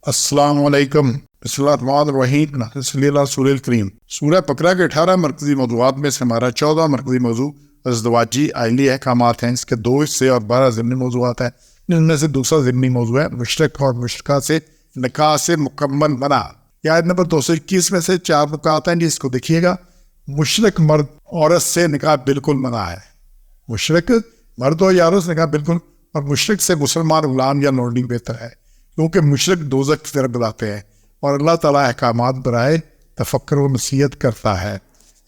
السلام علیکم، بسم اللہ الرحمن الرحیم، صلی اللہ رسول الکریم۔ سورہ بقرہ کے 18 مرکزی موضوعات میں سے ہمارا 14 مرکزی موضوع ازدواجی آئلی احکامات ہیں۔ اس کے 2 حصے اور 12 ضمنی موضوعات ہیں، جن میں سے دوسرا ضمنی موضوع ہے مشرک اور مشرکہ سے نکاح سے مکمل منع۔ آیت نمبر 221 میں سے 4 نکات ہیں، جس کو دیکھیے گا۔ مشرک مرد عورت سے نکاح بالکل منع ہے، مشرک مرد اور عورت سے نکاح بالکل، اور مشرک سے مسلمان غلام یا لونڈی بہتر ہے، کیونکہ مشرک دوزخ کی طرف بلاتے ہیں اور اللہ تعالیٰ احکامات برائے تفکر و نصیحت کرتا ہے۔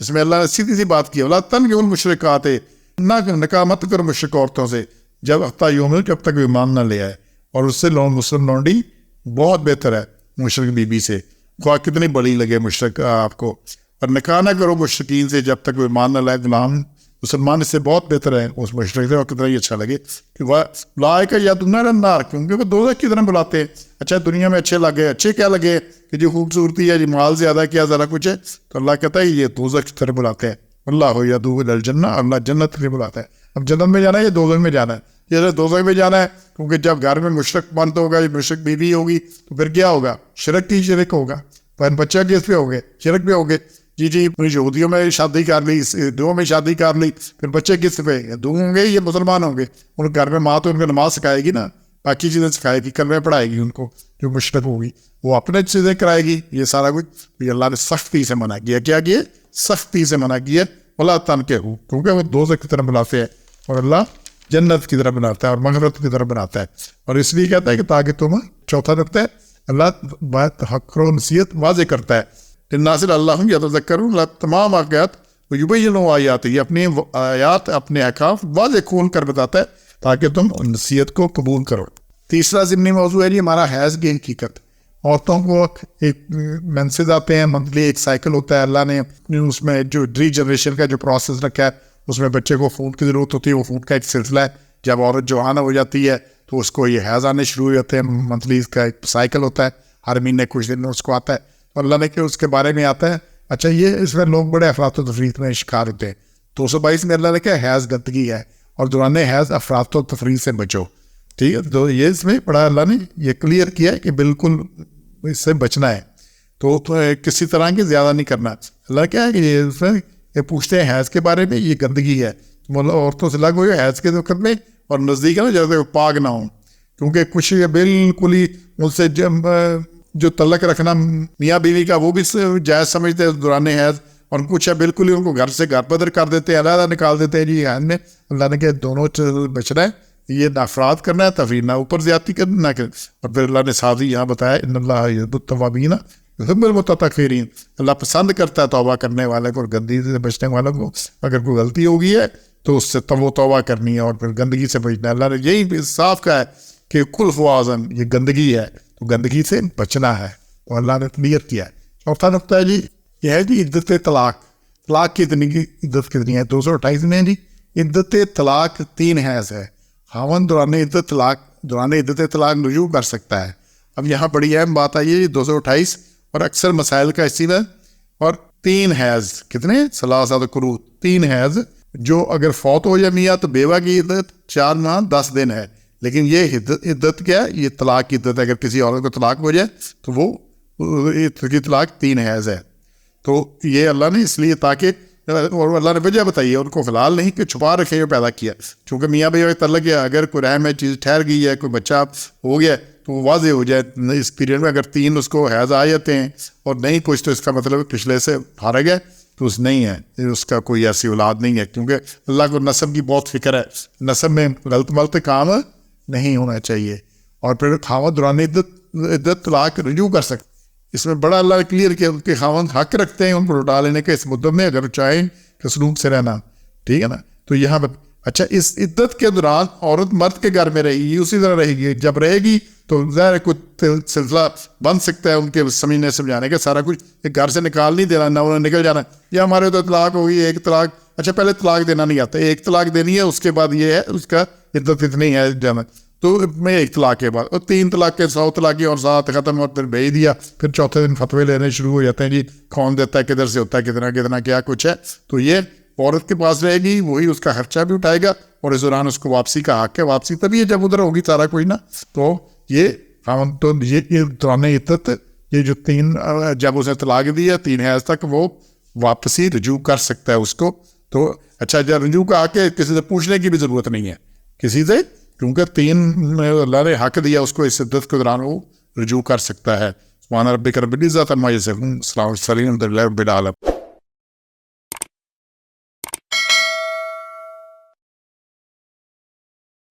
اس میں اللہ نے سیدھی سی بات کی، وَلَا تَنكِحُوا الْمُشْرِكَاتِ، نہ نکاح مت کرو مشرک عورتوں سے جب تک وہ ایمان نہ لے آئے، اور اس سے مسلم لونڈی بہت بہتر ہے مشرک بیوی سے، خواہ کتنی بڑی لگے مشرک آپ کو۔ اور نکاح نہ کرو مشرکین سے جب تک وہ ایمان نہ لائے، غلام مسلمان اس سے بہت بہتر ہے اس مشرک سے، اور کتنا ہی اچھا لگے کہ وہ لائق یا دنیا النار، کیونکہ وہ دوزخ کی طرف بلاتے ہیں۔ اچھا دنیا میں اچھے لگے، اچھے کیا لگے کہ جو خوبصورتی ہے، جو مال زیادہ کیا ذرا کچھ ہے، تو اللہ کہتا ہے یہ دوزخ کی طرف بلاتے ہیں۔ اللہ یدعو الی الجنہ، اللہ جنت کی طرف بلاتا ہے۔ اب جنت میں جانا ہے یا دوزخ میں جانا ہے؟ یہ دوزخ میں جانا ہے، کیونکہ جب گھر میں مشرک بند ہوگا، یہ مشرک بیوی ہوگی، تو پھر کیا ہوگا؟ شرک ہی شرک ہوگا، پھر بچہ کس پہ ہوگے؟ شرک پہ ہوگے۔ جی یہودیوں میں شادی کر لی، ہندوؤں میں شادی کر لی، پھر بچے کس پہ؟ ہندو ہوں گے یا مسلمان ہوں گے؟ ان گھر میں ماں تو ان کو نماز سکھائے گی نا، باقی چیزیں سکھائے گی، کلمے پڑھائے گی ان کو، جو مشرک ہوگی وہ اپنے چیزیں کرائے گی، یہ سارا کچھ۔ یہ اللہ نے سختی سے منع کیا، کیا کیا؟ سختی سے منع کیا۔ وَلَا تَنكِحُوا، کیونکہ وہ دوزخ کی طرف بلاتے ہیں اور اللہ جنت کی طرف بناتا ہے اور مغفرت کی طرف بناتا ہے۔ اور اس لیے کہتا ہے کہ تاکہ تم، چوتھا نقطہ ہے، اللہ بات تفکر و نصیحت واضح کرتا ہے۔ للناس اللہ یتذکرون، تمام آیات یبین آیات، یہ اپنی آیات، اپنے احکام واضح کھول کر بتاتا ہے تاکہ تم نصیحت کو قبول کرو۔ تیسرا ضمنی موضوع ہے جی ہمارا حیض کی حقیقت۔ عورتوں کو ایک مینسز آتے ہیں، منتھلی ایک سائیکل ہوتا ہے، اللہ نے اس میں جو ری جنریشن کا جو پروسیس رکھا ہے، اس میں بچے کو خون کی ضرورت ہوتی ہے، وہ خون کا ایک سلسلہ ہے۔ جب عورت جوان ہو جاتی ہے تو اس کو یہ حیض آنے شروع ہو جاتے ہیں، منتھلی اس کا ایک سائیکل ہوتا ہے، ہر مہینے کچھ دن میں اس کو آتا ہے، اور اللہ نے کہ اس کے بارے میں آتا ہے۔ اچھا یہ اس میں لوگ بڑے افراط و تفریط میں شکار ہوتے ہیں۔ 222 میں اللہ نے کہا حیض گندگی ہے، اور دوران حیض افراط و تفریط سے بچو، ٹھیک ہے؟ تو یہ اس میں بڑا اللہ نے یہ کلیئر کیا ہے کہ بالکل اس سے بچنا ہے، تو کسی طرح کی زیادہ نہیں کرنا۔ اللہ کیا ہے کہ یہ اس میں یہ پوچھتے ہیں حیض کے بارے میں، یہ گندگی ہے، مطلب عورتوں سے لگ ہوئی حیض کے وقت میں، اور نزدیک ہے نا جیسے وہ پاک نہ ہوں، کیونکہ کچھ بالکل ہی ان سے جو تعلق رکھنا میاں بیوی کا وہ بھی جائز سمجھتے ہیں دوران حیض، اور کچھ ہے بالکل ہی ان کو گھر سے گھر بدر کر دیتے ہیں، علیحدہ نکال دیتے ہیں۔ جی حیض میں اللہ نے کہ دونوں بچنا ہے، یہ نہ افراد کرنا ہے، تفریح نہ اوپر زیادتی کرنا نہ کرنا۔ اور پھر اللہ نے ساتھ ہی یہاں بتایا ان اللہ یحب التوابین ویحب المتطہرین، اللہ پسند کرتا ہے توبہ کرنے والے کو اور گندگی سے بچنے والوں کو۔ اگر کوئی غلطی ہوگی ہے تو اس سے وہ توبہ کرنی ہے اور پھر گندگی سے بچنا ہے۔ اللہ نے یہی صاف کہا ہے کہ کل فوازن، یہ گندگی ہے تو گندگی سے بچنا ہے، اور اللہ نے کلیئر کیا ہے۔ چوتھا نقطہ ہے جی یہ ہے جی عدت طلاق۔ طلاق کی عدت کتنی ہے؟ 228 میں جی عدت طلاق 3 حیض ہے۔ خاوند دوران عدت طلاق رجوع کر سکتا ہے۔ اب یہاں بڑی اہم بات آئی ہے 228، اور اکثر مسائل کا اسی میں، اور 3 حیض کتنے؟ ثلاثۃ قروء، 3 حیض، جو اگر فوت ہو جائے میاں تو بیوہ کی عدت 4 ماہ 10 دن ہے، لیکن یہ عدت کیا ہے؟ یہ طلاق کی عدت ہے۔ اگر کسی عورت کو طلاق ہو جائے تو وہ طلاق 3 حیض ہے۔ تو یہ اللہ نے اس لیے تاکہ، اور اللہ نے وجہ بتائی ہے ان کو، فی الحال نہیں کہ چھپا رکھے، پیدا کیا، چونکہ میاں بیوی تعلق ہے، اگر کوئی رحم میں چیز ٹھہر گئی ہے، کوئی بچہ ہو گیا تو وہ واضح ہو جائے اس پیریڈ میں۔ اگر 3 اس کو حیض آ جاتے ہیں اور نہیں کچھ، تو اس کا مطلب پچھلے سے فارغ ہے، تو اس نہیں ہے، اس کا کوئی ایسی اولاد نہیں ہے، کیونکہ اللہ کو نسب کی بہت فکر ہے، نسب میں غلط کام نہیں ہونا چاہیے۔ اور پھر خاوند دوران عدت طلاق رجوع کر سکتے، اس میں بڑا اللہ نے کلیئر کیا کہ خاوند حق رکھتے ہیں ان کو لوٹا لینے کا اس مدت میں، اگر چاہیں کہ سلوک سے رہنا، ٹھیک ہے نا؟ تو یہاں پر اچھا اس عدت کے دوران عورت مرد کے گھر میں رہے گی، اسی طرح رہے گی۔ جب رہے گی تو ظاہر کچھ سلسلہ بن سکتا ہے ان کے سمجھانے کا، سارا کچھ ایک گھر سے نکال نہیں دینا، نہ انہوں نے نکل جانا، یا ہمارے تو طلاق ہوگی 1 طلاق۔ اچھا پہلے طلاق دینا نہیں آتا، 1 طلاق دینی ہے، اس کے بعد یہ ہے اس کا عدت اتنی ہے جانا، تو میں 1 طلاق کے بعد، اور 3 طلاق کے 100 طلاق اور ساتھ ختم، اور پھر بھیج دیا، پھر چوتھے دن فتوے لینے شروع ہو جاتے ہیں جی کون دیتا ہے، کدھر سے ہوتا ہے، کتنا کیا کچھ ہے۔ تو یہ عورت کے پاس رہے گی، وہی اس کا خرچہ بھی اٹھائے گا، اور اس دوران اس کو واپسی کا حق ہے۔ واپسی تبھی ہے جب ادھر ہوگی سارا کوئی نا، تو یہ خاوند تو یہ دوران عدت یہ جو 3 جب اسے طلاق دیا 3 حیض تک وہ واپسی رجوع کر سکتا ہے اس کو. تو اچھا جب رجوع کا آ کے کسی سے پوچھنے کی بھی ضرورت نہیں ہے کسی سے, کیونکہ 3 اللہ نے حق دیا اس کو اس عدت کے دوران وہ رجوع کر سکتا ہے. سبحان ربک رب العزت عما یصفون، السلام علیکم ورحمۃ اللہ وبرکاتہ.